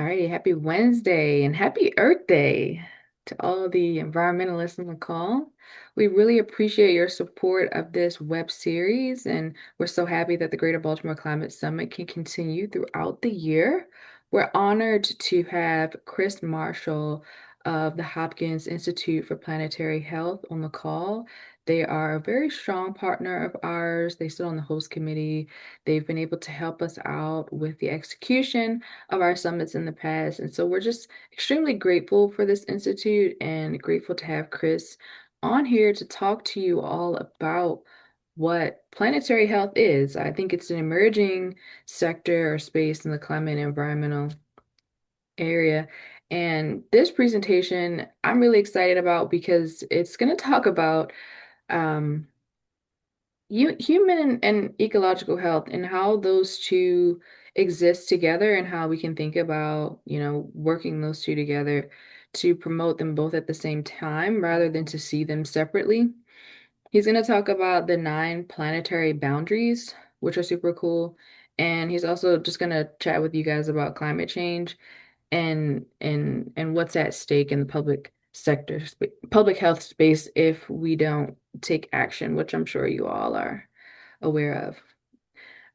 Alrighty, happy Wednesday and happy Earth Day to all the environmentalists on the call. We really appreciate your support of this web series, and we're so happy that the Greater Baltimore Climate Summit can continue throughout the year. We're honored to have Chris Marshall of the Hopkins Institute for Planetary Health on the call. They are a very strong partner of ours. They sit on the host committee. They've been able to help us out with the execution of our summits in the past. And so we're just extremely grateful for this institute and grateful to have Chris on here to talk to you all about what planetary health is. I think it's an emerging sector or space in the climate and environmental area. And this presentation I'm really excited about because it's going to talk about um, human and ecological health and how those two exist together and how we can think about, working those two together to promote them both at the same time rather than to see them separately. He's going to talk about the 9 planetary boundaries, which are super cool. And he's also just going to chat with you guys about climate change and what's at stake in the public sector, public health space if we don't take action, which I'm sure you all are aware of.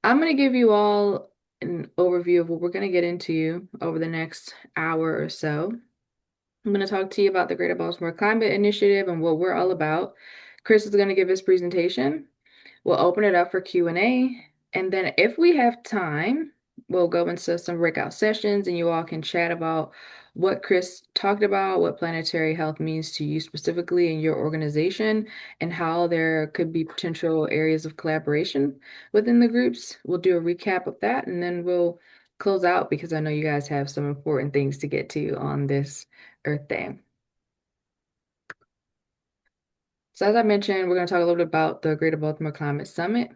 I'm going to give you all an overview of what we're going to get into over the next hour or so. I'm going to talk to you about the Greater Baltimore Climate Initiative and what we're all about. Chris is going to give his presentation. We'll open it up for Q&A, and then if we have time, we'll go into some breakout sessions and you all can chat about what Chris talked about, what planetary health means to you specifically in your organization, and how there could be potential areas of collaboration within the groups. We'll do a recap of that and then we'll close out because I know you guys have some important things to get to on this Earth Day. So as I mentioned, we're going to talk a little bit about the Greater Baltimore Climate Summit,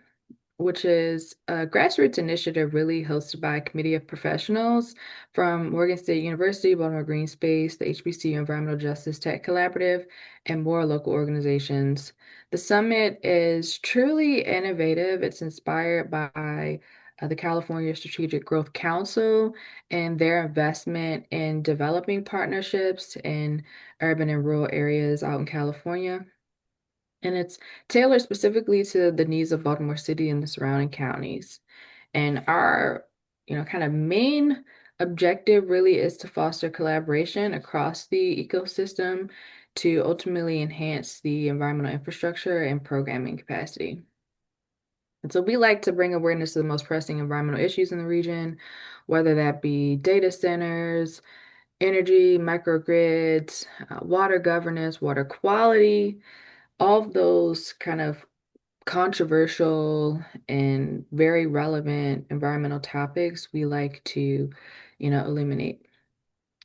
which is a grassroots initiative really hosted by a committee of professionals from Morgan State University, Baltimore Green Space, the HBCU Environmental Justice Tech Collaborative, and more local organizations. The summit is truly innovative. It's inspired by the California Strategic Growth Council and their investment in developing partnerships in urban and rural areas out in California. And it's tailored specifically to the needs of Baltimore City and the surrounding counties. And our, kind of main objective really is to foster collaboration across the ecosystem to ultimately enhance the environmental infrastructure and programming capacity. And so we like to bring awareness to the most pressing environmental issues in the region, whether that be data centers, energy, microgrids, water governance, water quality, all of those kind of controversial and very relevant environmental topics we like to, illuminate.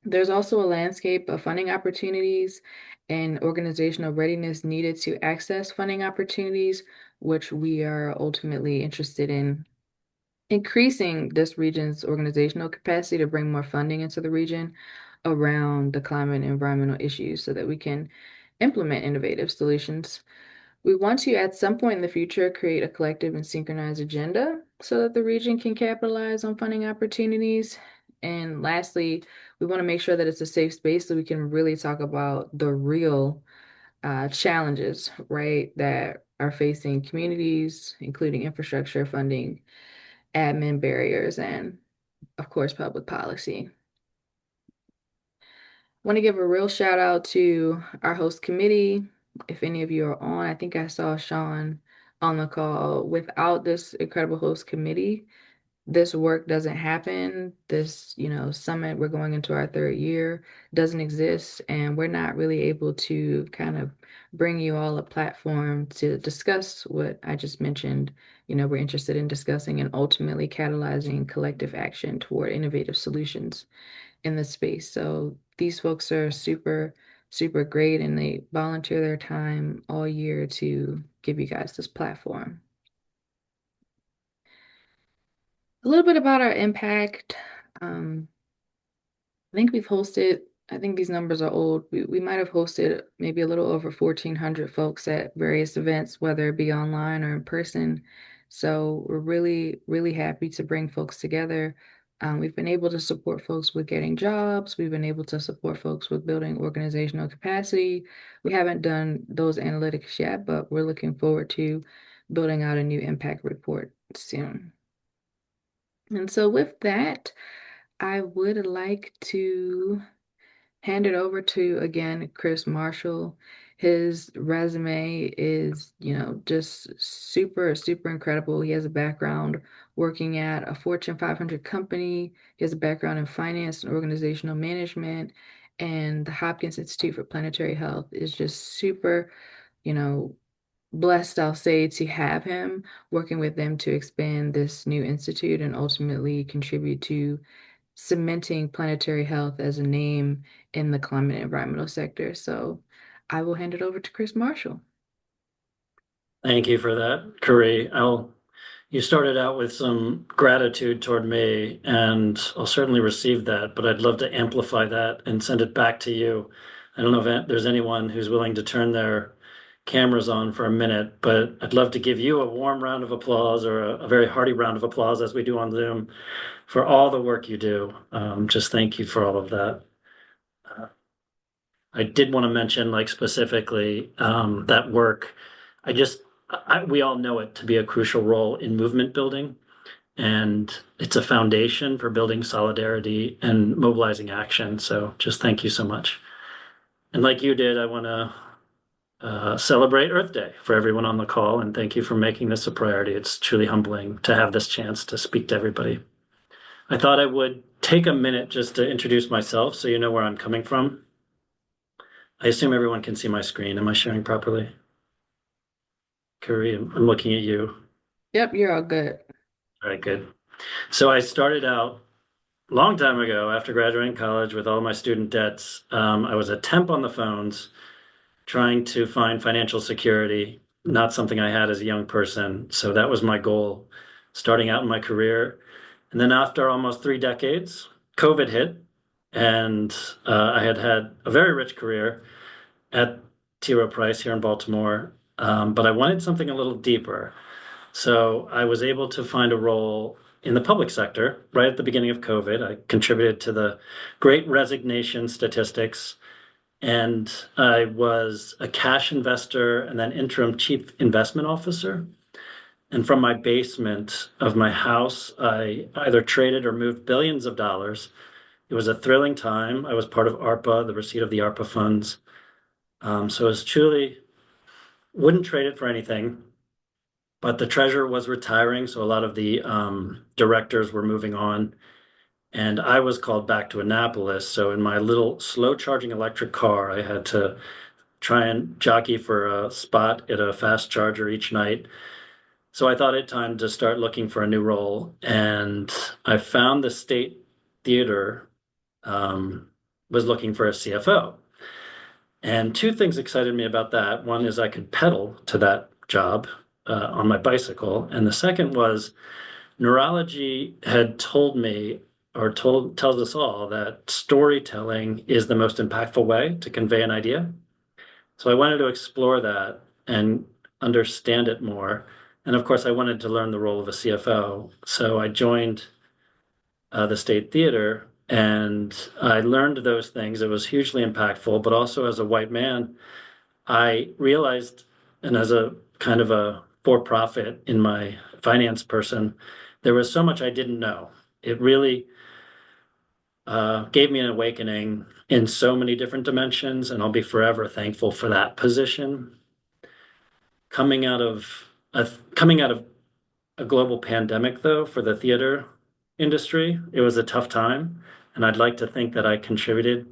There's also a landscape of funding opportunities and organizational readiness needed to access funding opportunities, which we are ultimately interested in increasing this region's organizational capacity to bring more funding into the region around the climate and environmental issues so that we can implement innovative solutions. We want to, at some point in the future, create a collective and synchronized agenda so that the region can capitalize on funding opportunities. And lastly, we want to make sure that it's a safe space so we can really talk about the real challenges, right, that are facing communities, including infrastructure funding, admin barriers, and of course, public policy. Want to give a real shout out to our host committee. If any of you are on, I think I saw Sean on the call. Without this incredible host committee, this work doesn't happen. This, summit, we're going into our 3rd year, doesn't exist, and we're not really able to kind of bring you all a platform to discuss what I just mentioned. We're interested in discussing and ultimately catalyzing collective action toward innovative solutions in the space. So these folks are super, super great and they volunteer their time all year to give you guys this platform. A little bit about our impact. Um, I think we've hosted, I think these numbers are old. We might have hosted maybe a little over 1,400 folks at various events, whether it be online or in person. So we're really, really happy to bring folks together We've been able to support folks with getting jobs. We've been able to support folks with building organizational capacity. We haven't done those analytics yet, but we're looking forward to building out a new impact report soon. And so with that, I would like to hand it over to, again, Chris Marshall. His resume is, just super, super incredible. He has a background working at a Fortune 500 company. He has a background in finance and organizational management. And the Hopkins Institute for Planetary Health is just super, you know, blessed, I'll say, to have him working with them to expand this new institute and ultimately contribute to cementing planetary health as a name in the climate and environmental sector. So I will hand it over to Chris Marshall. Thank you for that, Curry. You started out with some gratitude toward me, and I'll certainly receive that, but I'd love to amplify that and send it back to you. I don't know if there's anyone who's willing to turn their cameras on for a minute, but I'd love to give you a warm round of applause or a very hearty round of applause as we do on Zoom for all the work you do. Just thank you for all of that. Uh, I did want to mention, like specifically, that work. We all know it to be a crucial role in movement building, and it's a foundation for building solidarity and mobilizing action. So just thank you so much. And like you did, I want to celebrate Earth Day for everyone on the call, and thank you for making this a priority. It's truly humbling to have this chance to speak to everybody. I thought I would take a minute just to introduce myself so you know where I'm coming from. I assume everyone can see my screen. Am I sharing properly? Curry, I'm looking at you. Yep, you're all good. All right, good. So I started out a long time ago after graduating college with all my student debts. I was a temp on the phones trying to find financial security, not something I had as a young person. So that was my goal starting out in my career. And then after almost 3 decades, COVID hit, and I had had a very rich career at T. Rowe Price here in Baltimore, but I wanted something a little deeper. So I was able to find a role in the public sector right at the beginning of COVID. I contributed to the Great Resignation statistics, and I was a cash investor and then interim chief investment officer. And from my basement of my house, I either traded or moved billions of dollars. It was a thrilling time. I was part of ARPA, the receipt of the ARPA funds. So it was truly, wouldn't trade it for anything. But the treasurer was retiring, so a lot of the directors were moving on. And I was called back to Annapolis. So in my little slow charging electric car, I had to try and jockey for a spot at a fast charger each night. So I thought it time to start looking for a new role. And I found the State Theater was looking for a CFO. And two things excited me about that. One is I could pedal to that job on my bicycle. And the second was neurology had told me or tells us all that storytelling is the most impactful way to convey an idea. So I wanted to explore that and understand it more. And of course, I wanted to learn the role of a CFO. So I joined the State Theater and I learned those things. It was hugely impactful, but also as a white man, I realized, and as a kind of a for-profit in my finance person, there was so much I didn't know. It really gave me an awakening in so many different dimensions, and I'll be forever thankful for that position. Coming out of coming out of a global pandemic, though, for the theater industry, it was a tough time, and I'd like to think that I contributed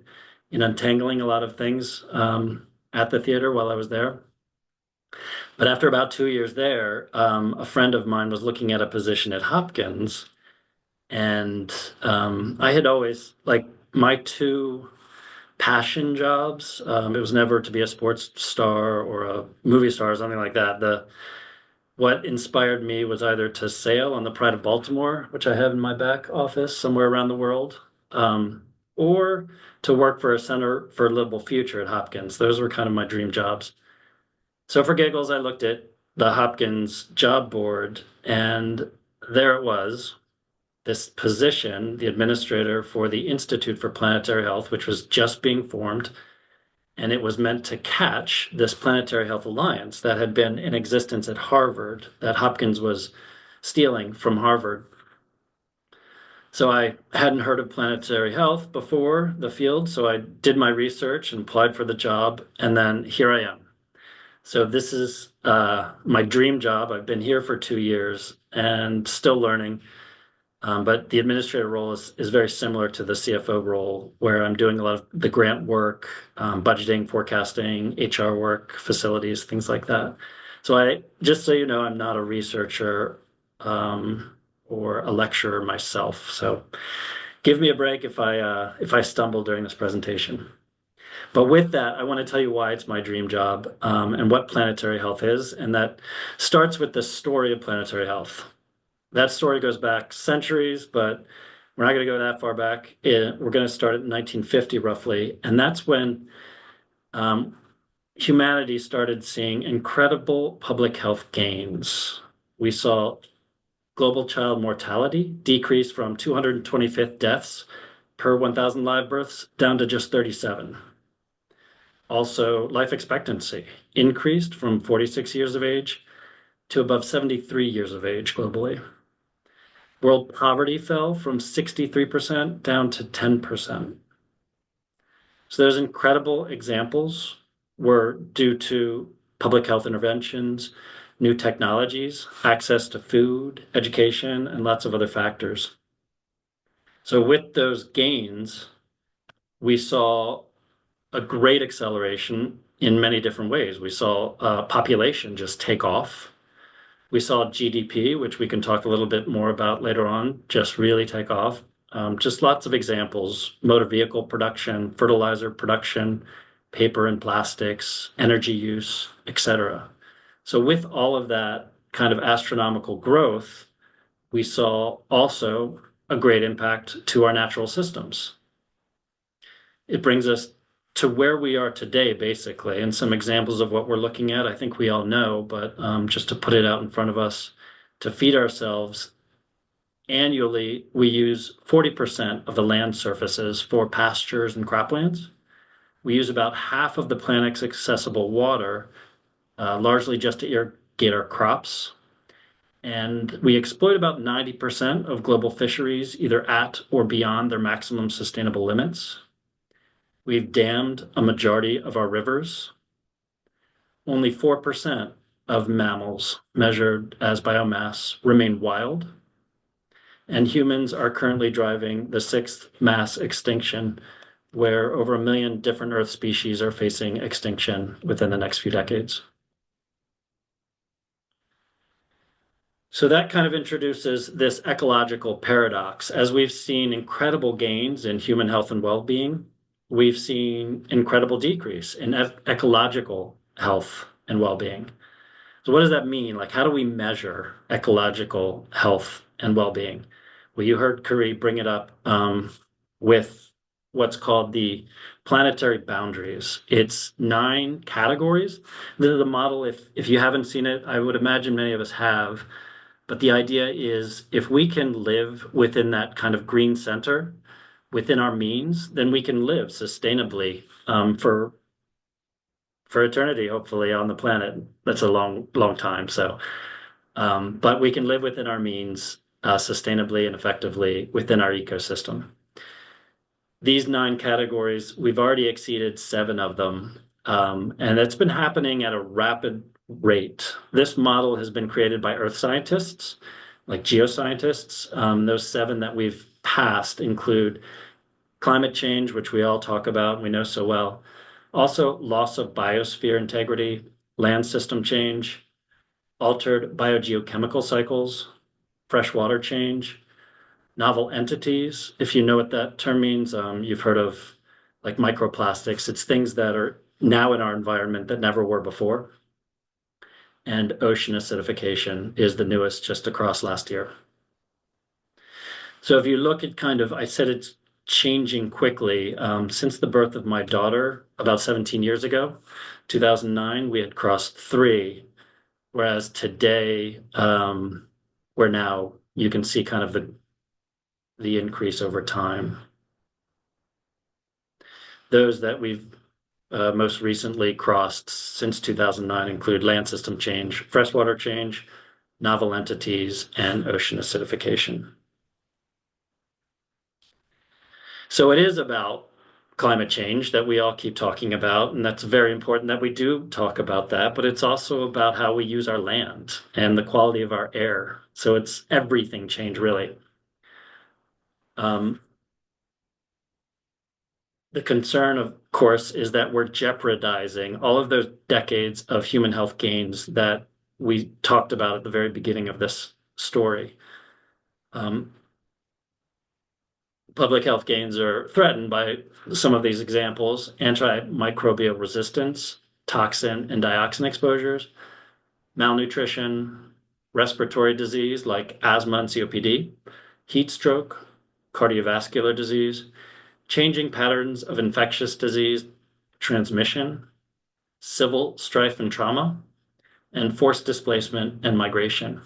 in untangling a lot of things at the theater while I was there. But after about 2 years there, a friend of mine was looking at a position at Hopkins, and I had always like my two passion jobs. It was never to be a sports star or a movie star or something like that. The What inspired me was either to sail on the Pride of Baltimore, which I have in my back office somewhere around the world, or to work for a Center for a Livable Future at Hopkins. Those were kind of my dream jobs. So for giggles, I looked at the Hopkins job board, and there it was, this position, the administrator for the Institute for Planetary Health, which was just being formed, and it was meant to catch this Planetary Health Alliance that had been in existence at Harvard, that Hopkins was stealing from Harvard. So I hadn't heard of planetary health before the field, so I did my research and applied for the job, and then here I am. So this is my dream job. I've been here for 2 years and still learning. But the administrator role is very similar to the CFO role, where I'm doing a lot of the grant work, budgeting, forecasting, HR work, facilities, things like that. So just so you know, I'm not a researcher or a lecturer myself. So give me a break if I stumble during this presentation. But with that, I want to tell you why it's my dream job and what planetary health is, and that starts with the story of planetary health. That story goes back centuries, but we're not going to go that far back. We're going to start at 1950 roughly, and that's when um, humanity started seeing incredible public health gains. We saw global child mortality decrease from 225th deaths per 1,000 live births down to just 37. Also, life expectancy increased from 46 years of age to above 73 years of age globally. World poverty fell from 63% down to 10%. So those incredible examples were due to public health interventions, new technologies, access to food, education, and lots of other factors. So with those gains, we saw a great acceleration in many different ways. We saw population just take off. We saw GDP, which we can talk a little bit more about later on, just really take off. Just lots of examples: motor vehicle production, fertilizer production, paper and plastics, energy use, etc. So with all of that kind of astronomical growth, we saw also a great impact to our natural systems. It brings us to where we are today, basically, and some examples of what we're looking at. I think we all know, but just to put it out in front of us, to feed ourselves annually, we use 40% of the land surfaces for pastures and croplands. We use about half of the planet's accessible water, largely just to irrigate our crops. And we exploit about 90% of global fisheries, either at or beyond their maximum sustainable limits. We've dammed a majority of our rivers. Only 4% of mammals measured as biomass remain wild. And humans are currently driving the sixth mass extinction, where over 1 million different Earth species are facing extinction within the next few decades. So that kind of introduces this ecological paradox. As we've seen incredible gains in human health and well-being, we've seen incredible decrease in ecological health and well-being. So what does that mean? Like, how do we measure ecological health and well-being? Well, you heard Curry bring it up with what's called the planetary boundaries. It's 9 categories. This is a model, if you haven't seen it, I would imagine many of us have. But the idea is if we can live within that kind of green center, within our means, then we can live sustainably for eternity, hopefully, on the planet. That's a long, long time. So, but we can live within our means sustainably and effectively within our ecosystem. These 9 categories, we've already exceeded 7 of them, and it's been happening at a rapid rate. This model has been created by earth scientists, like geoscientists. Those 7 that we've passed include climate change, which we all talk about and we know so well. Also, loss of biosphere integrity, land system change, altered biogeochemical cycles, freshwater change, novel entities. If you know what that term means, you've heard of like microplastics. It's things that are now in our environment that never were before. And ocean acidification is the newest just across last year. So if you look at kind of, I said it's changing quickly. Since the birth of my daughter about 17 years ago, 2009, we had crossed 3, whereas today, we're now, you can see kind of the increase over time. Those that we've most recently crossed since 2009 include land system change, freshwater change, novel entities, and ocean acidification. So it is about climate change that we all keep talking about, and that's very important that we do talk about that, but it's also about how we use our land and the quality of our air. So it's everything change, really. Um, the concern, of course, is that we're jeopardizing all of those decades of human health gains that we talked about at the very beginning of this story. Um, Public health gains are threatened by some of these examples: antimicrobial resistance, toxin and dioxin exposures, malnutrition, respiratory disease like asthma and COPD, heat stroke, cardiovascular disease, changing patterns of infectious disease transmission, civil strife and trauma, and forced displacement and migration.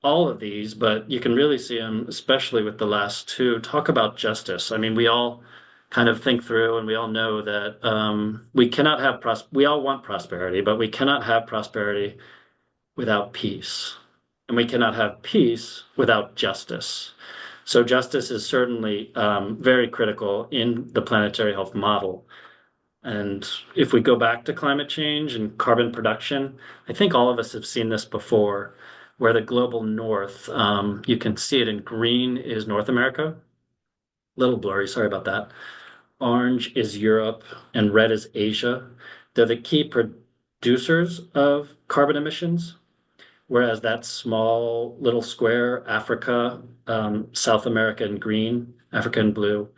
All of these, but you can really see them, especially with the last two, talk about justice. I mean, we all kind of think through and we all know that we cannot have we all want prosperity, but we cannot have prosperity without peace. And we cannot have peace without justice. So justice is certainly very critical in the planetary health model. And if we go back to climate change and carbon production, I think all of us have seen this before, where the global north, you can see it in green is North America, a little blurry, sorry about that. Orange is Europe and red is Asia. They're the key producers of carbon emissions, whereas that small little square, Africa, South America in green, Africa in blue,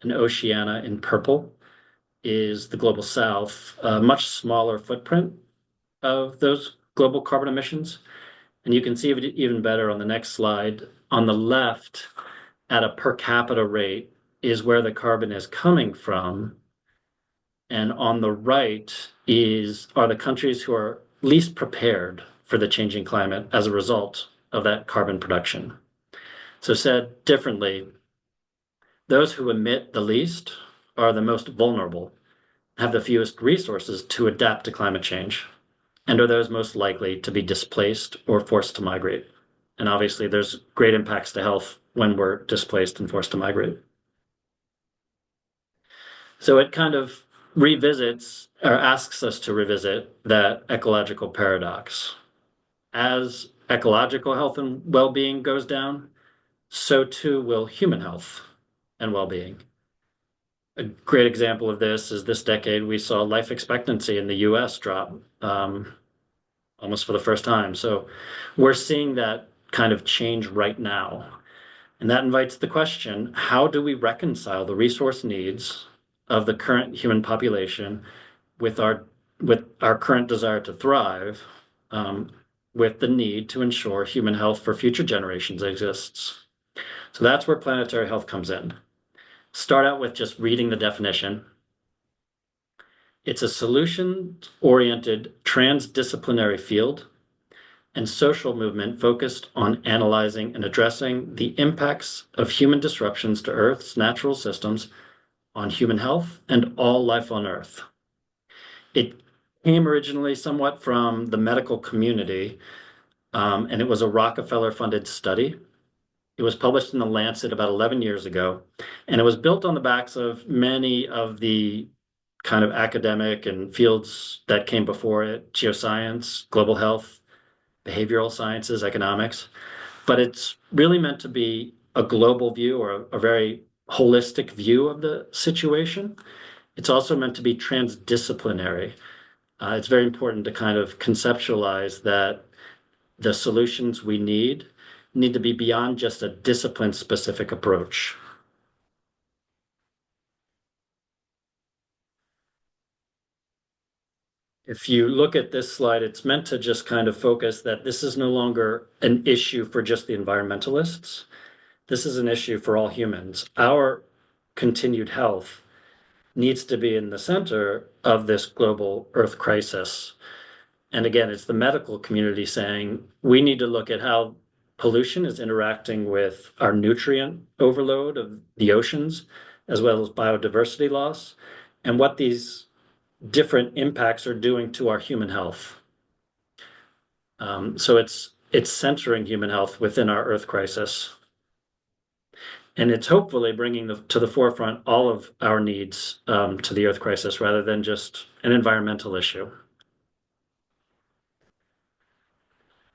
and Oceania in purple is the global south, a much smaller footprint of those global carbon emissions. And you can see it even better on the next slide. On the left, at a per capita rate, is where the carbon is coming from. And on the right are the countries who are least prepared for the changing climate as a result of that carbon production. So said differently, those who emit the least are the most vulnerable, have the fewest resources to adapt to climate change, and are those most likely to be displaced or forced to migrate. And obviously, there's great impacts to health when we're displaced and forced to migrate. So it kind of revisits or asks us to revisit that ecological paradox. As ecological health and well-being goes down, so too will human health and well-being. A great example of this is this decade we saw life expectancy in the US drop almost for the first time. So we're seeing that kind of change right now. And that invites the question, how do we reconcile the resource needs of the current human population with our current desire to thrive, um, with the need to ensure human health for future generations exists? So that's where planetary health comes in. Start out with just reading the definition. It's a solution-oriented transdisciplinary field and social movement focused on analyzing and addressing the impacts of human disruptions to Earth's natural systems on human health and all life on Earth. It came originally somewhat from the medical community, and it was a Rockefeller-funded study. It was published in The Lancet about 11 years ago, and it was built on the backs of many of the kind of academic and fields that came before it: geoscience, global health, behavioral sciences, economics. But it's really meant to be a global view or a very holistic view of the situation. It's also meant to be transdisciplinary. It's very important to kind of conceptualize that the solutions we need to be beyond just a discipline-specific approach. If you look at this slide, it's meant to just kind of focus that this is no longer an issue for just the environmentalists. This is an issue for all humans. Our continued health needs to be in the center of this global Earth crisis. And again, it's the medical community saying we need to look at how pollution is interacting with our nutrient overload of the oceans, as well as biodiversity loss, and what these different impacts are doing to our human health. So it's centering human health within our Earth crisis, and it's hopefully bringing to the forefront all of our needs to the Earth crisis rather than just an environmental issue.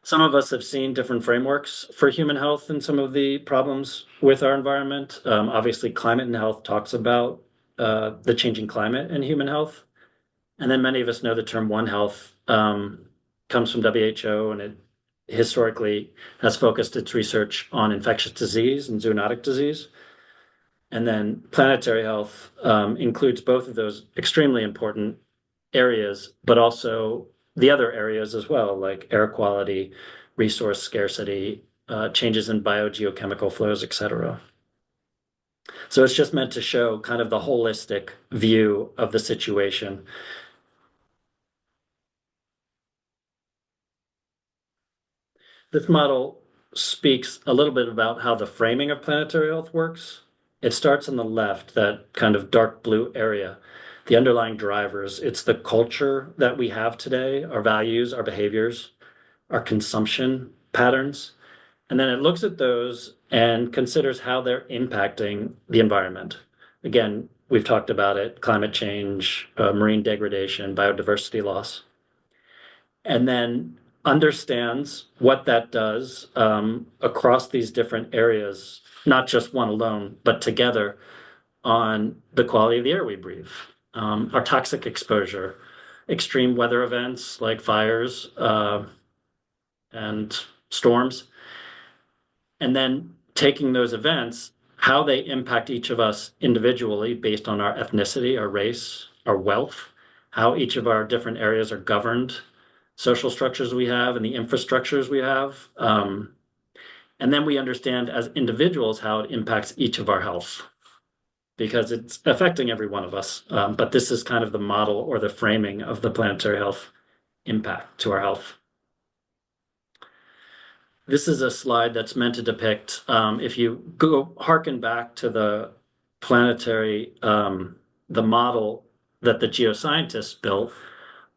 Some of us have seen different frameworks for human health and some of the problems with our environment. Obviously, Climate and Health talks about the changing climate and human health. And then many of us know the term One Health comes from WHO, and it historically has focused its research on infectious disease and zoonotic disease. And then Planetary Health includes both of those extremely important areas, but also the other areas as well, like air quality, resource scarcity, changes in biogeochemical flows, et cetera. So it's just meant to show kind of the holistic view of the situation. This model speaks a little bit about how the framing of planetary health works. It starts on the left, that kind of dark blue area, the underlying drivers. It's the culture that we have today, our values, our behaviors, our consumption patterns. And then it looks at those and considers how they're impacting the environment. Again, we've talked about it, climate change, marine degradation, biodiversity loss, and then understands what that does across these different areas, not just one alone, but together on the quality of the air we breathe, our toxic exposure, extreme weather events like fires and storms, and then taking those events, how they impact each of us individually based on our ethnicity, our race, our wealth, how each of our different areas are governed, social structures we have, and the infrastructures we have. And then we understand as individuals how it impacts each of our health because it's affecting every one of us. But this is kind of the model or the framing of the planetary health impact to our health. This is a slide that's meant to depict, if you go harken back to the planetary, the model that the geoscientists built,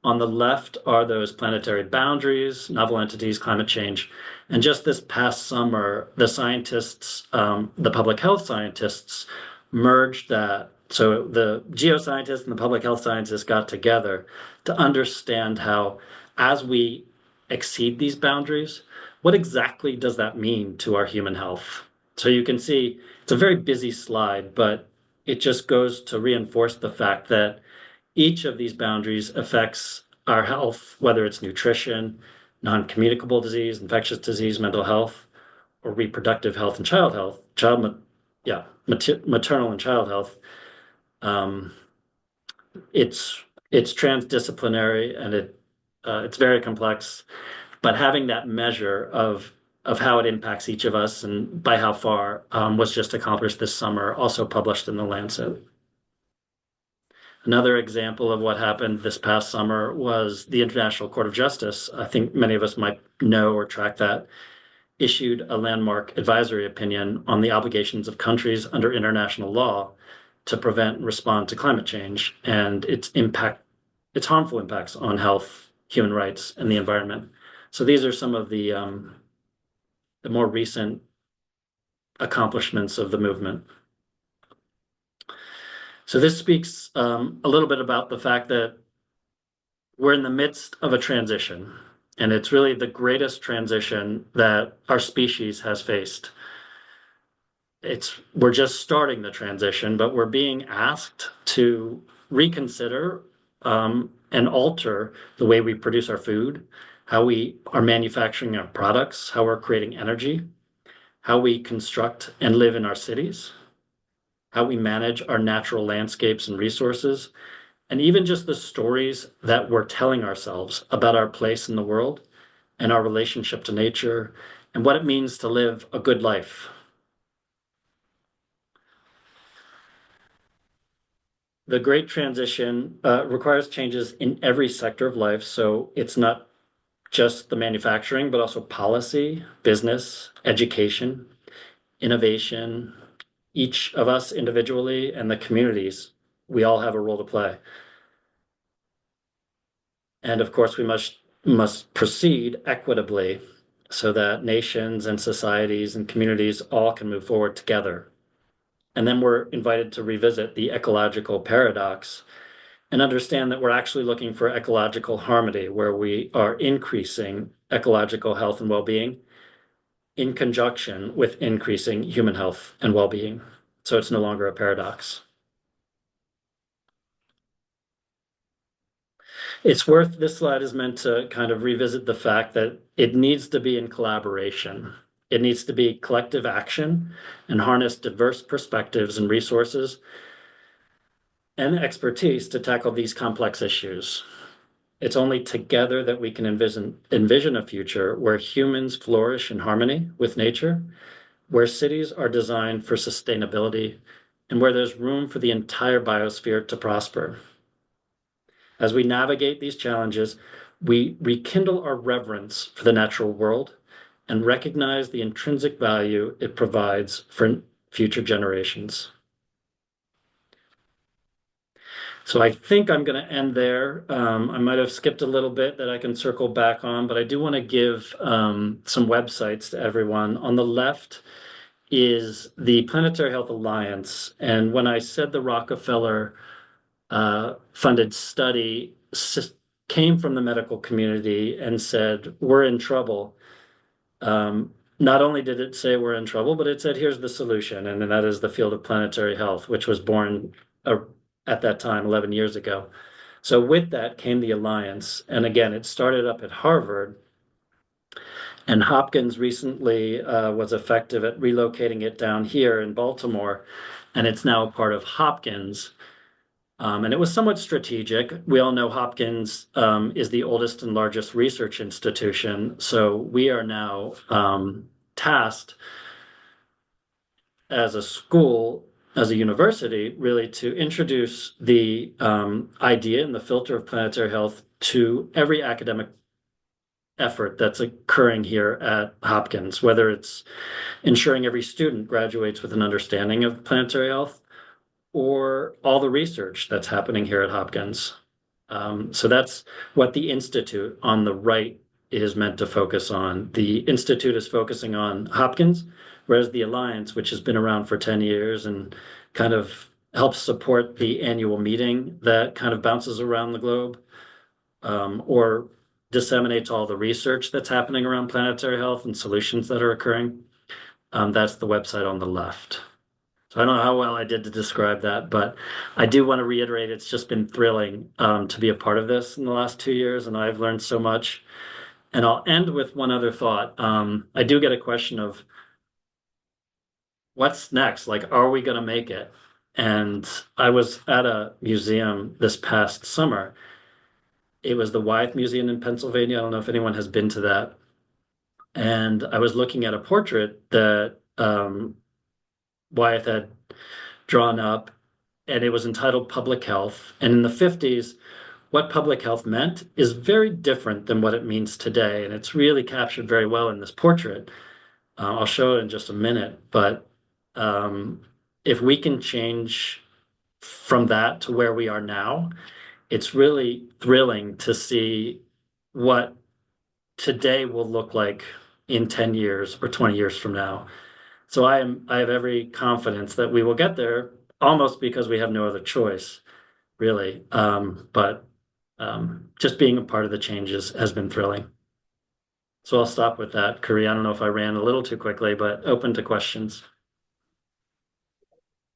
on the left are those planetary boundaries, novel entities, climate change. And just this past summer, the scientists, the public health scientists, merged that. So the geoscientists and the public health scientists got together to understand how, as we exceed these boundaries, what exactly does that mean to our human health? So you can see it's a very busy slide, but it just goes to reinforce the fact that each of these boundaries affects our health, whether it's nutrition, non-communicable disease, infectious disease, mental health, or reproductive health and child health, maternal and child health. Um, it's transdisciplinary and it's very complex, but having that measure of how it impacts each of us and by how far was just accomplished this summer, also published in the Lancet. Another example of what happened this past summer was the International Court of Justice. I think many of us might know or track that, issued a landmark advisory opinion on the obligations of countries under international law to prevent and respond to climate change and its harmful impacts on health, human rights, and the environment. So these are some of the more recent accomplishments of the movement. So this speaks a little bit about the fact that we're in the midst of a transition, and it's really the greatest transition that our species has faced. We're just starting the transition, but we're being asked to reconsider and alter the way we produce our food, how we are manufacturing our products, how we're creating energy, how we construct and live in our cities, how we manage our natural landscapes and resources, and even just the stories that we're telling ourselves about our place in the world and our relationship to nature and what it means to live a good life. The Great Transition requires changes in every sector of life, so it's not just the manufacturing, but also policy, business, education, innovation. Each of us individually and the communities, we all have a role to play. And of course, we must proceed equitably so that nations and societies and communities all can move forward together. And then we're invited to revisit the ecological paradox and understand that we're actually looking for ecological harmony, where we are increasing ecological health and well-being in conjunction with increasing human health and well-being. So it's no longer a paradox. This slide is meant to kind of revisit the fact that it needs to be in collaboration. It needs to be collective action and harness diverse perspectives and resources and expertise to tackle these complex issues. It's only together that we can envision a future where humans flourish in harmony with nature, where cities are designed for sustainability, and where there's room for the entire biosphere to prosper. As we navigate these challenges, we rekindle our reverence for the natural world and recognize the intrinsic value it provides for future generations. So I think I'm going to end there. I might have skipped a little bit that I can circle back on, but I do want to give some websites to everyone. On the left is the Planetary Health Alliance. And when I said the Rockefeller funded study came from the medical community and said, we're in trouble. Not only did it say we're in trouble, but it said, here's the solution. And that is the field of planetary health, which was born at that time, 11 years ago. So with that came the alliance. And again, it started up at Harvard. And Hopkins recently was effective at relocating it down here in Baltimore. And it's now a part of Hopkins. And it was somewhat strategic. We all know Hopkins is the oldest and largest research institution. So we are now tasked as a school, as a university, really to introduce the idea and the filter of planetary health to every academic effort that's occurring here at Hopkins, whether it's ensuring every student graduates with an understanding of planetary health or all the research that's happening here at Hopkins. So that's what the Institute on the right is meant to focus on. The Institute is focusing on Hopkins, whereas the Alliance, which has been around for 10 years and kind of helps support the annual meeting that kind of bounces around the globe, or disseminates all the research that's happening around planetary health and solutions that are occurring. That's the website on the left. So I don't know how well I did to describe that, but I do want to reiterate it's just been thrilling to be a part of this in the last 2 years, and I've learned so much. And I'll end with one other thought. I do get a question of what's next? Like, are we going to make it? And I was at a museum this past summer. It was the Wyeth Museum in Pennsylvania. I don't know if anyone has been to that. And I was looking at a portrait that Wyeth had drawn up, and it was entitled Public Health. And in the 50s, what public health meant is very different than what it means today. And it's really captured very well in this portrait. I'll show it in just a minute. But if we can change from that to where we are now, it's really thrilling to see what today will look like in 10 years or 20 years from now. So I have every confidence that we will get there almost because we have no other choice, really. But just being a part of the changes has been thrilling. So I'll stop with that. Kari, I don't know if I ran a little too quickly, but open to questions.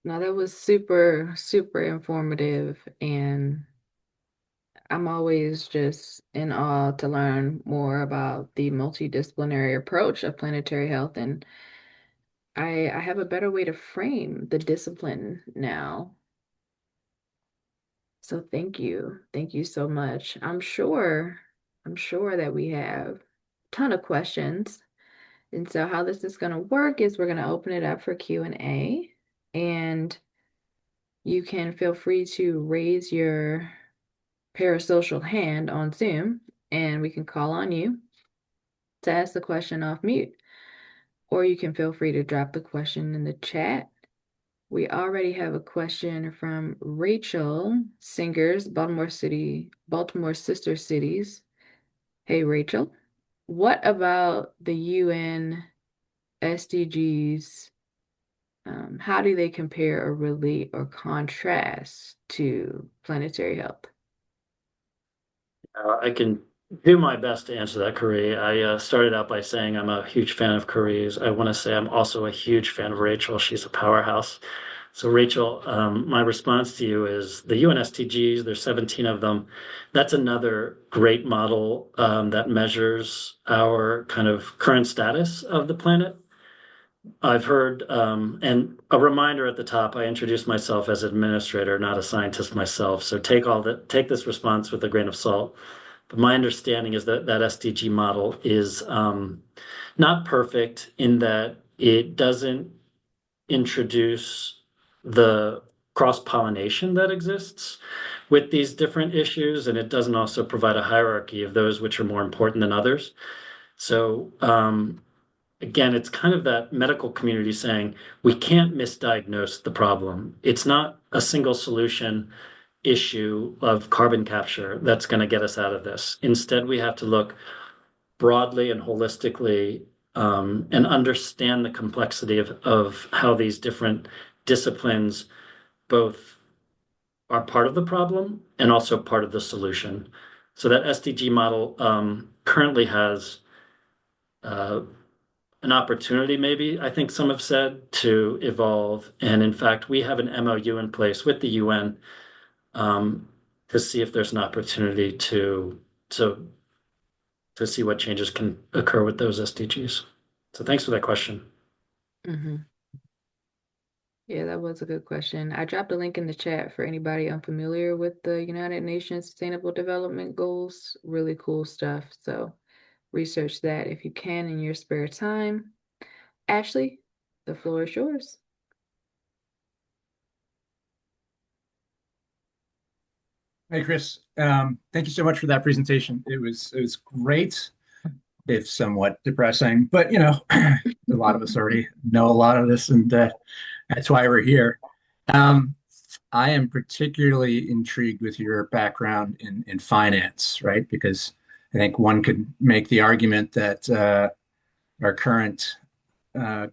No, that was super, super informative. And I'm always just in awe to learn more about the multidisciplinary approach of planetary health. And I have a better way to frame the discipline now. So thank you. Thank you so much. I'm sure that we have a ton of questions. And so how this is going to work is we're going to open it up for Q&A, and you can feel free to raise your parasocial hand on Zoom and we can call on you. to ask the question off mute, or you can feel free to drop the question in the chat. We already have a question from Rachel Singers, Baltimore Sister Cities. Hey, Rachel, what about the UN SDGs? How do they compare or relate or contrast to planetary health? I can do my best to answer that, Corey. I started out by saying I'm a huge fan of Corey's. I want to say I'm also a huge fan of Rachel. She's a powerhouse. So, Rachel, my response to you is the UN SDGs, there's 17 of them. That's another great model that measures our kind of current status of the planet. I've heard, and a reminder at the top, I introduced myself as administrator, not a scientist myself. So take this response with a grain of salt. But my understanding is that that SDG model is not perfect in that it doesn't introduce the cross-pollination that exists with these different issues, and it doesn't also provide a hierarchy of those which are more important than others. So again, it's kind of that medical community saying we can't misdiagnose the problem. It's not a single solution issue of carbon capture that's going to get us out of this. Instead, we have to look broadly and holistically and understand the complexity of how these different disciplines both are part of the problem and also part of the solution. So that SDG model currently has uh, an opportunity, maybe, I think some have said, to evolve. And in fact, we have an MOU in place with the UN um, to see if there's an opportunity to to see what changes can occur with those SDGs. So thanks for that question. Hmm. Yeah, that was a good question. I dropped a link in the chat for anybody unfamiliar with the United Nations Sustainable Development Goals. Really cool stuff. So research that if you can in your spare time. Ashley, the floor is yours. Hey, Chris. Thank you so much for that presentation. It was great, if somewhat depressing, but a lot of us already know a lot of this, and that's why we're here. Um, I am particularly intrigued with your background in finance, right? Because I think one could make the argument that our current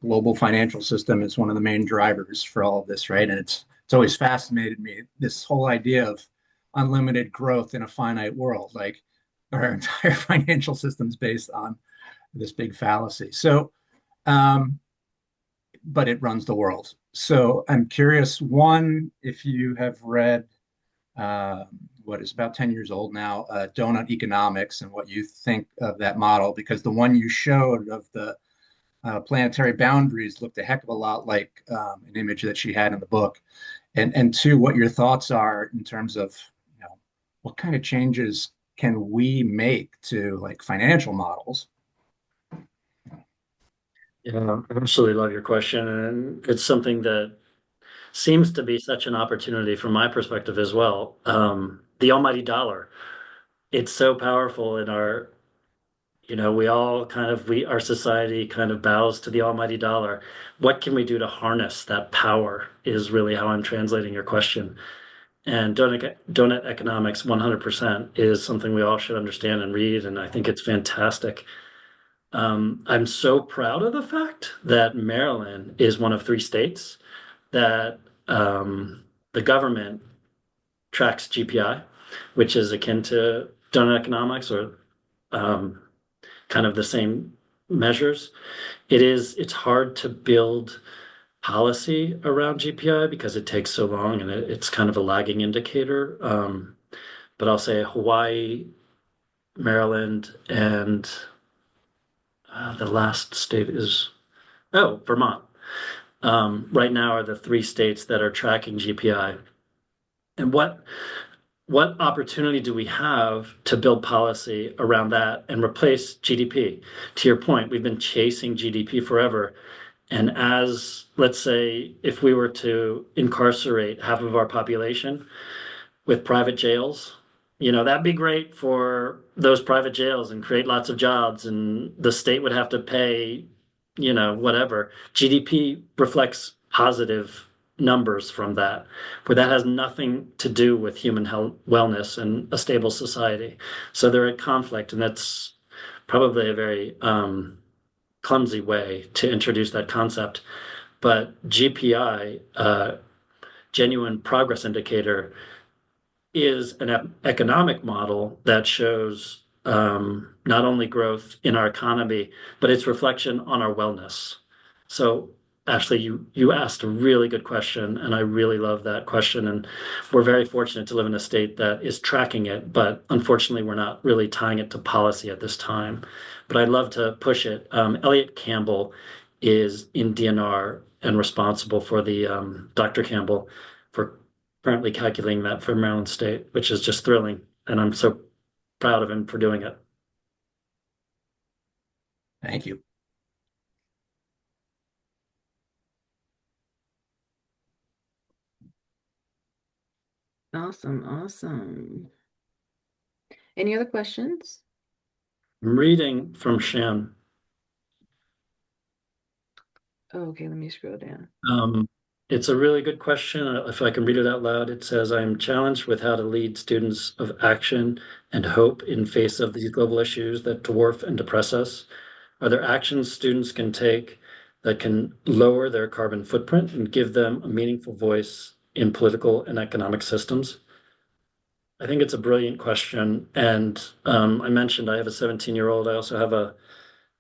global financial system is one of the main drivers for all of this, right? And it's always fascinated me, this whole idea of unlimited growth in a finite world. Like our entire financial system is based on this big fallacy. So, um, but it runs the world. So I'm curious, one, if you have read uh, what is about 10 years old now, Donut Economics, and what you think of that model, because the one you showed of the planetary boundaries looked a heck of a lot like an image that she had in the book. And two, what your thoughts are in terms of, what kind of changes can we make to like financial models? Yeah, I absolutely love your question. And it's something that seems to be such an opportunity from my perspective as well. The almighty dollar. It's so powerful in our, we all our society kind of bows to the almighty dollar. What can we do to harness that power is really how I'm translating your question. And donut economics 100% is something we all should understand and read. And I think it's fantastic. I'm so proud of the fact that Maryland is one of three states that the government tracks GPI, which is akin to donut economics or um, kind of the same measures. It's hard to build policy around GPI because it takes so long and it's kind of a lagging indicator. But I'll say Hawaii, Maryland, and the last state is, oh, Vermont. Right now are the three states that are tracking GPI. And what opportunity do we have to build policy around that and replace GDP? To your point, we've been chasing GDP forever. And as, let's say, if we were to incarcerate half of our population with private jails, That'd be great for those private jails and create lots of jobs, and the state would have to pay, whatever. GDP reflects positive numbers from that, but that has nothing to do with human health, wellness, and a stable society. So they're at conflict, and that's probably a very clumsy way to introduce that concept. But GPI, genuine progress indicator, is an economic model that shows not only growth in our economy, but its reflection on our wellness. So, Ashley, you asked a really good question, and I really love that question. And we're very fortunate to live in a state that is tracking it, but unfortunately, we're not really tying it to policy at this time. But I'd love to push it. Elliot Campbell is in DNR and responsible for the Dr. Campbell for currently calculating that for Maryland State, which is just thrilling. And I'm so proud of him for doing it. Thank you. Awesome, awesome. Any other questions? I'm reading from Shan. Oh, okay, let me scroll down. Um, it's a really good question. If I can read it out loud, it says, I am challenged with how to lead students of action and hope in face of these global issues that dwarf and depress us. Are there actions students can take that can lower their carbon footprint and give them a meaningful voice in political and economic systems? I think it's a brilliant question. And I mentioned I have a 17-year-old. I also have a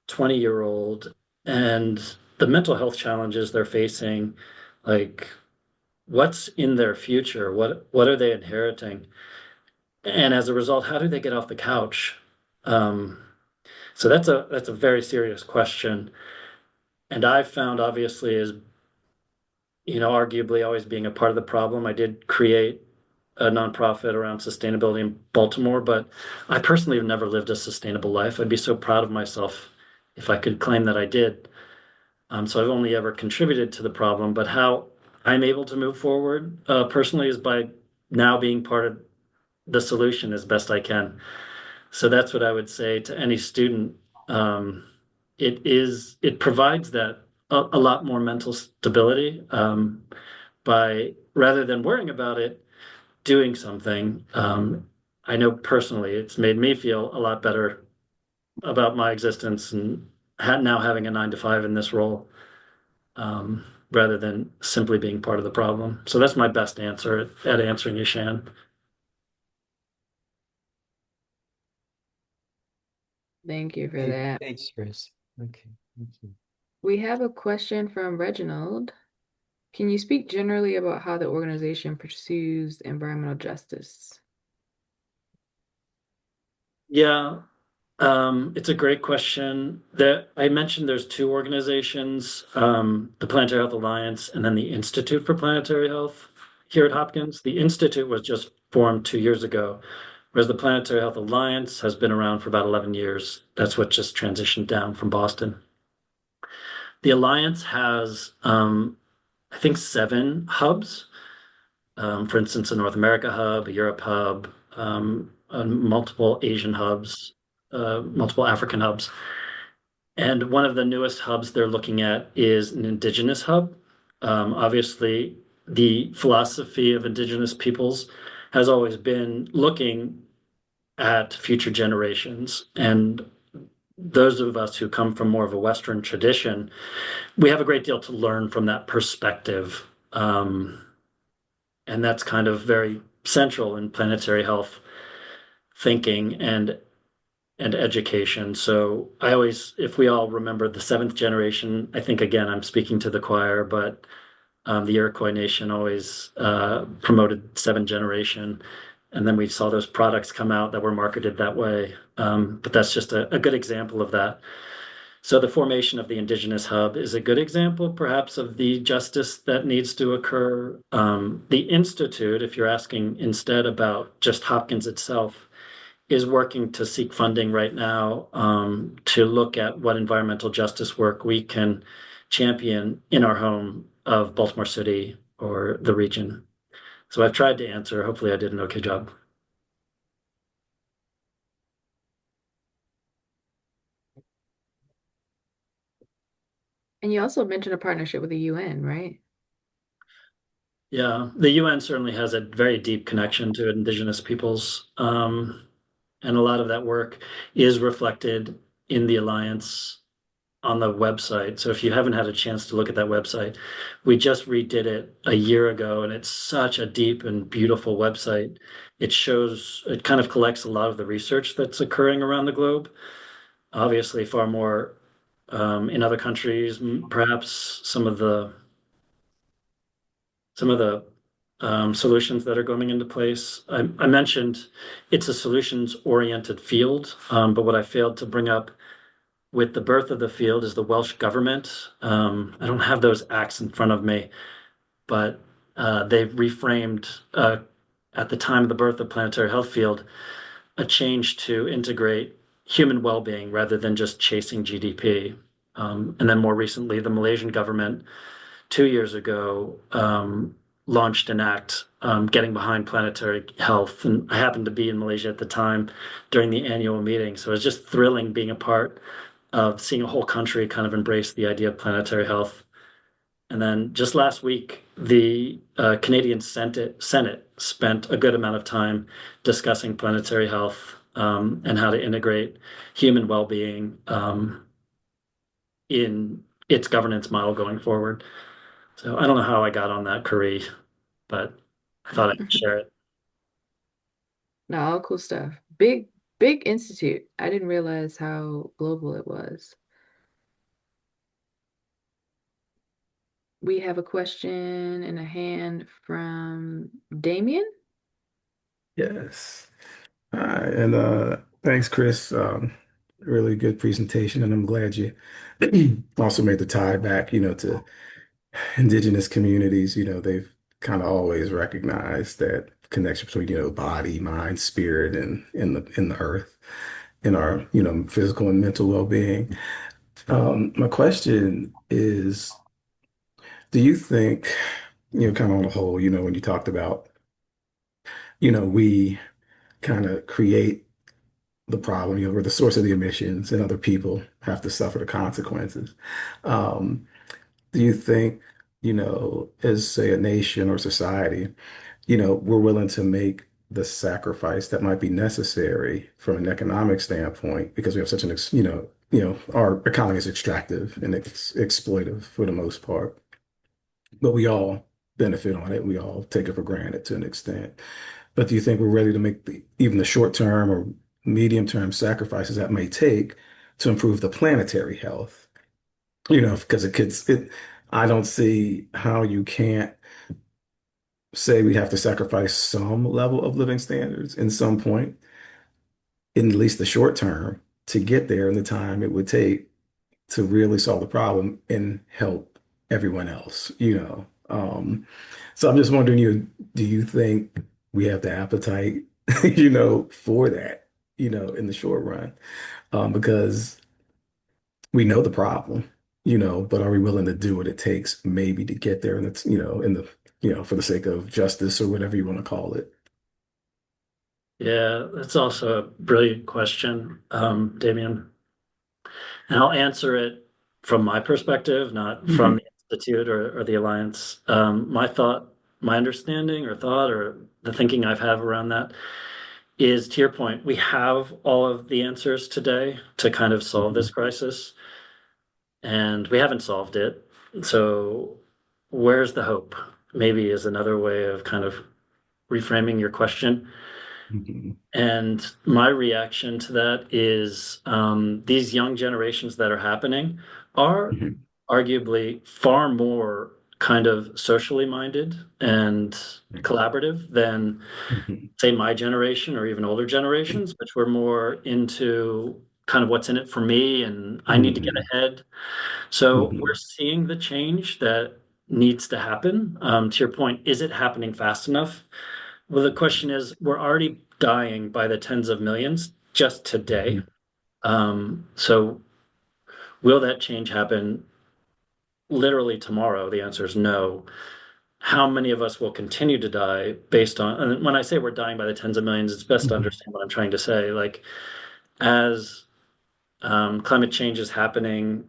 20-year-old. And the mental health challenges they're facing, like what's in their future? What are they inheriting? And as a result, how do they get off the couch? Um, so that's a very serious question. And I've found obviously as arguably always being a part of the problem. I did create a nonprofit around sustainability in Baltimore, but I personally have never lived a sustainable life. I'd be so proud of myself if I could claim that I did. So I've only ever contributed to the problem, but how I'm able to move forward personally is by now being part of the solution as best I can. So that's what I would say to any student. It provides that a lot more mental stability by rather than worrying about it, doing something. I know personally it's made me feel a lot better about my existence and now having a 9 to 5 in this role rather than simply being part of the problem. So that's my best answer at answering you, Shan. Thank you for Hey, that. thanks, Chris. Okay, thank you. We have a question from Reginald. Can you speak generally about how the organization pursues environmental justice? Yeah, it's a great question. I mentioned there's two organizations, the Planetary Health Alliance and then the Institute for Planetary Health here at Hopkins. The Institute was just formed 2 years ago, whereas the Planetary Health Alliance has been around for about 11 years. That's what just transitioned down from Boston. The Alliance has, I think, 7 hubs. For instance, a North America hub, a Europe hub, multiple Asian hubs, multiple African hubs. And one of the newest hubs they're looking at is an Indigenous hub. Obviously, the philosophy of Indigenous peoples has always been looking at future generations. And those of us who come from more of a Western tradition, we have a great deal to learn from that perspective. And that's kind of very central in planetary health thinking and education. So I always, if we all remember the seventh generation, I think again I'm speaking to the choir, but the Iroquois Nation always promoted 7th generation, and then we saw those products come out that were marketed that way. But that's just a good example of that. So the formation of the Indigenous Hub is a good example, perhaps, of the justice that needs to occur. The Institute, if you're asking instead about just Hopkins itself, is working to seek funding right now to look at what environmental justice work we can champion in our home of Baltimore City or the region. So I've tried to answer. Hopefully, I did an okay job. And you also mentioned a partnership with the UN, right? Yeah, the UN certainly has a very deep connection to indigenous peoples. And a lot of that work is reflected in the Alliance on the website. So if you haven't had a chance to look at that website, we just redid it a year ago, and it's such a deep and beautiful website. It kind of collects a lot of the research that's occurring around the globe. Obviously, far more in other countries, perhaps some of the solutions that are going into place. I mentioned it's a solutions-oriented field, but what I failed to bring up with the birth of the field is the Welsh government. I don't have those acts in front of me, but they've reframed at the time of the birth of Planetary Health Field a change to integrate human well-being rather than just chasing GDP. And then more recently, the Malaysian government 2 years ago launched an act getting behind planetary health. And I happened to be in Malaysia at the time during the annual meeting. So it was just thrilling being a part of seeing a whole country kind of embrace the idea of planetary health. And then just last week, the Canadian Senate spent a good amount of time discussing planetary health and how to integrate human well-being in its governance model going forward. So I don't know how I got on that, Curry, but I thought I'd share it. No, all cool stuff. Big institute. I didn't realize how global it was. We have a question and a hand from Damien. Yes. And thanks, Chris. Really good presentation, and I'm glad you also made the tie back, to indigenous communities. They've kind of always recognized that connection between, body, mind, spirit, and in the earth, in our, physical and mental well-being. My question is, do you think, kind of on the whole, when you talked about, we kind of create the problem, we're the source of the emissions and other people have to suffer the consequences. Um, do you think, as say a nation or society, we're willing to make the sacrifice that might be necessary from an economic standpoint because we have such our economy is extractive and it's exploitive for the most part, but we all benefit on it. We all take it for granted to an extent. But do you think we're ready to make even the short term or medium term sacrifices that may take to improve the planetary health? Because I don't see how you can't say we have to sacrifice some level of living standards in some point, in at least the short term, to get there in the time it would take to really solve the problem and help everyone else. So I'm just wondering, do you think we have the appetite, for that, in the short run? Because we know the problem, but are we willing to do what it takes maybe to get there? And it's, for the sake of justice or whatever you want to call it. Yeah, that's also a brilliant question, Damien. And I'll answer it from my perspective, not from Hmm. the Institute or the Alliance. My understanding or thought or the thinking I've have around that is to your point, we have all of the answers today to kind of solve this Hmm. crisis, and we haven't solved it. So where's the hope? Maybe is another way of kind of reframing your question. Hmm. And my reaction to that is these young generations that are happening are Hmm. arguably far more kind of socially minded and collaborative than, Hmm. say, my generation or even older generations, which were more into kind of what's in it for me and I need to get Hmm. ahead. So we're Hmm. seeing the change that needs to happen. To your point, is it happening fast enough? Well, the question is, we're already dying by the tens of millions just today. Hmm. So will that change happen literally tomorrow? The answer is no. How many of us will continue to die based on, and when I say we're dying by the tens of millions, it's best to Hmm. understand what I'm trying to say. Like, as climate change is happening,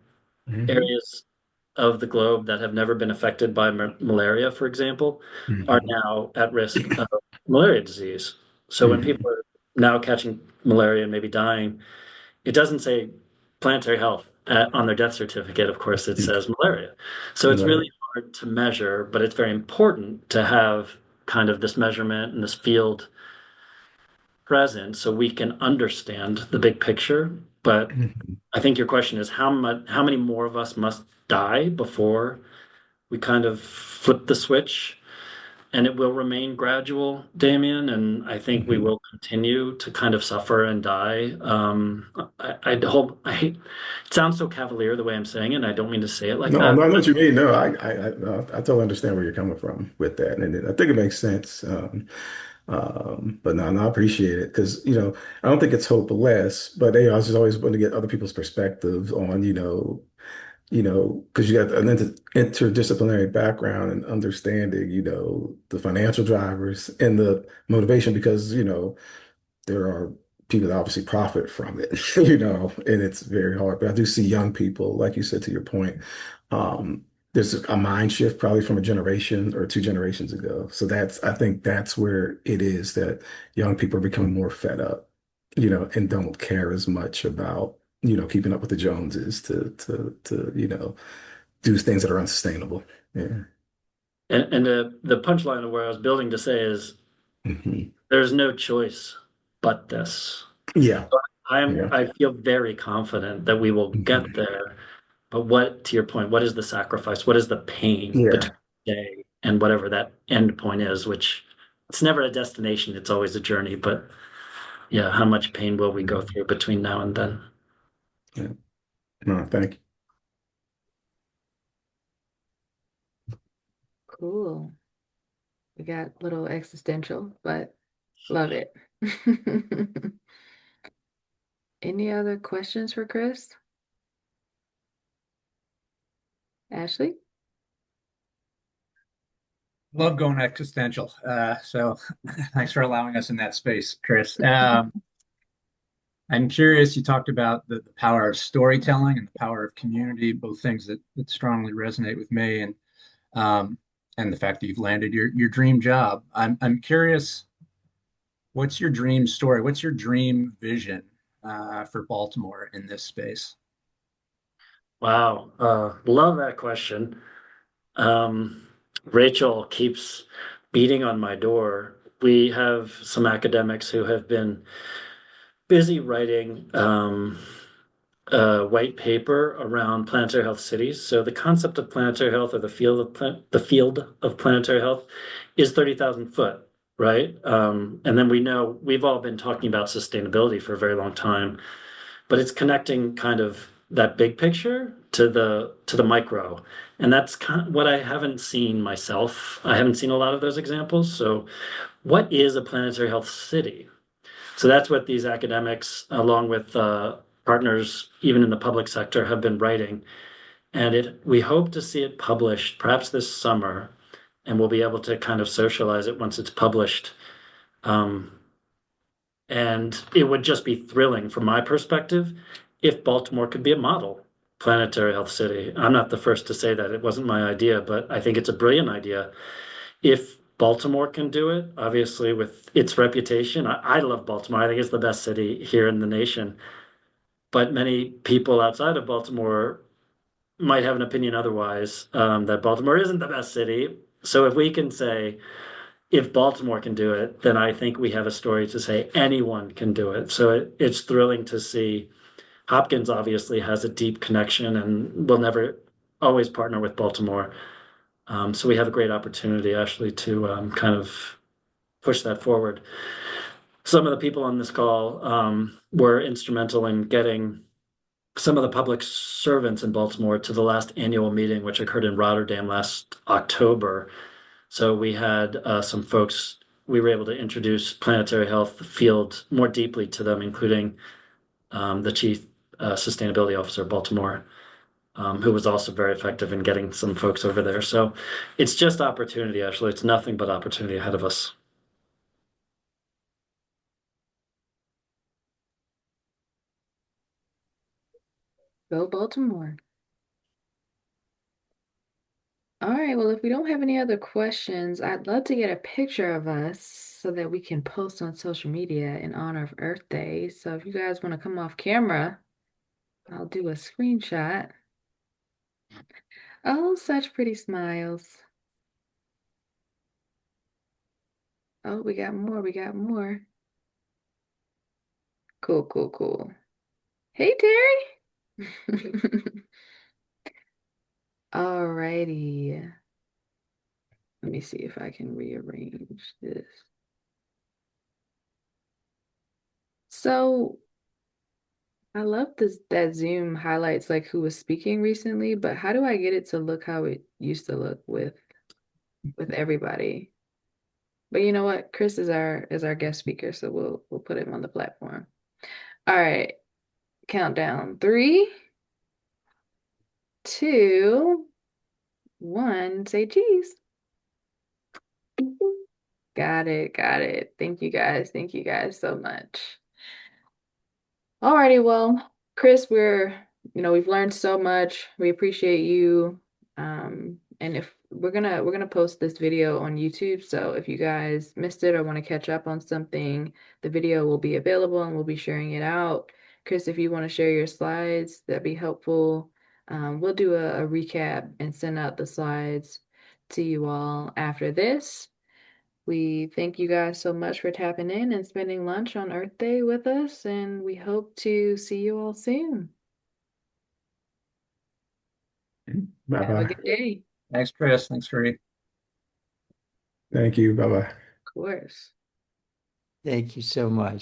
Hmm. areas of the globe that have never been affected by malaria, for example, are Hmm. now at risk of malaria disease. So when Hmm. people are now catching malaria and maybe dying, it doesn't say planetary health on their death certificate. Of course, it says malaria. So it's Right. really hard to measure, but it's very important to have kind of this measurement and this field present so we can understand the big picture. But Mhm. I think your question is how many more of us must die before we kind of flip the switch? And it will remain gradual, Damien, and I think we Mhm. will continue to kind of suffer and die. I hope it sounds so cavalier the way I'm saying it, and I don't mean to say it like No, that. no, I know what you mean. No, I totally understand where you're coming from with that, and I think it makes sense. But no, no, I appreciate it because I don't think it's hopeless, but I just always want to get other people's perspectives on because you got an interdisciplinary background and understanding the financial drivers and the motivation because there are people that obviously profit from it, and it's very hard. But I do see young people, like you said, to your point, um, there's a mind shift probably from a generation or two generations ago. So I think that's where it is that young people are becoming more fed up, and don't care as much about, keeping up with the Joneses to do things that are unsustainable. Yeah. And the punchline of where I was building to say is Hmm. there's no choice but this. Yeah. Yeah. I feel very confident that we will get Hmm. there. But what, to your point, what is the sacrifice? What is the pain between Yeah. today and whatever that end point is, which it's never a destination, it's always a journey. But yeah, how much pain will we go Mhm. through between now and then? Yeah. No, thank you. Cool. We got a little existential, but love it. Any other questions for Chris? Ashley? Love going existential. So thanks for allowing us in that space, Chris. I'm curious, you talked about the power of storytelling and the power of community, both things that strongly resonate with me, um, and the fact that you've landed your dream job. I'm curious, what's your dream story? What's your dream vision for Baltimore in this space? Wow, love that question. Um, Rachel keeps beating on my door. We have some academics who have been busy writing a white paper around planetary health cities. So the concept of planetary health or the field of planetary health is 30,000 foot, right? And then we know we've all been talking about sustainability for a very long time, but it's connecting kind of that big picture to the micro. And that's kind of what I haven't seen myself. I haven't seen a lot of those examples. So what is a planetary health city? So that's what these academics, along with partners, even in the public sector, have been writing. And we hope to see it published perhaps this summer, and we'll be able to kind of socialize it once it's published. Um, and it would just be thrilling from my perspective if Baltimore could be a model planetary health city. I'm not the first to say that. It wasn't my idea, but I think it's a brilliant idea. If Baltimore can do it, obviously with its reputation, I love Baltimore. I think it's the best city here in the nation. But many people outside of Baltimore might have an opinion otherwise, that Baltimore isn't the best city. So if we can say, if Baltimore can do it, then I think we have a story to say anyone can do it. So it's thrilling to see. Hopkins obviously has a deep connection and will never always partner with Baltimore. So we have a great opportunity, actually, to kind of push that forward. Some of the people on this call were instrumental in getting some of the public servants in Baltimore to the last annual meeting, which occurred in Rotterdam last October. So we had some folks, we were able to introduce planetary health field more deeply to them, including the chief sustainability officer of Baltimore, who was also very effective in getting some folks over there. So it's just opportunity, actually. It's nothing but opportunity ahead of us. Go Baltimore. All right, well, if we don't have any other questions, I'd love to get a picture of us so that we can post on social media in honor of Earth Day. So if you guys want to come off camera, I'll do a screenshot. Oh, such pretty smiles. Oh, we got more, we got more. Cool, cool, cool. Hey, Terry. Alrighty. Let me see if I can rearrange this. So I love this that Zoom highlights like who was speaking recently, but how do I get it to look how it used to look with everybody? But you know what? Chris is our guest speaker, so we'll put him on the platform. All right, countdown. 3, 2, 1. Say cheese. Got it, got it. Thank you guys. Thank you guys so much. Alrighty, well, Chris, we've learned so much. We appreciate you. And if we're gonna post this video on YouTube, so if you guys missed it or want to catch up on something, the video will be available and we'll be sharing it out. Chris, if you want to share your slides, that'd be helpful. We'll do a recap and send out the slides to you all after this. We thank you guys so much for tapping in and spending lunch on Earth Day with us, and we hope to see you all soon. Bye Have a bye. good day. Thanks, Chris. Thanks for Thank you. Bye bye. Of course. Thank you so much.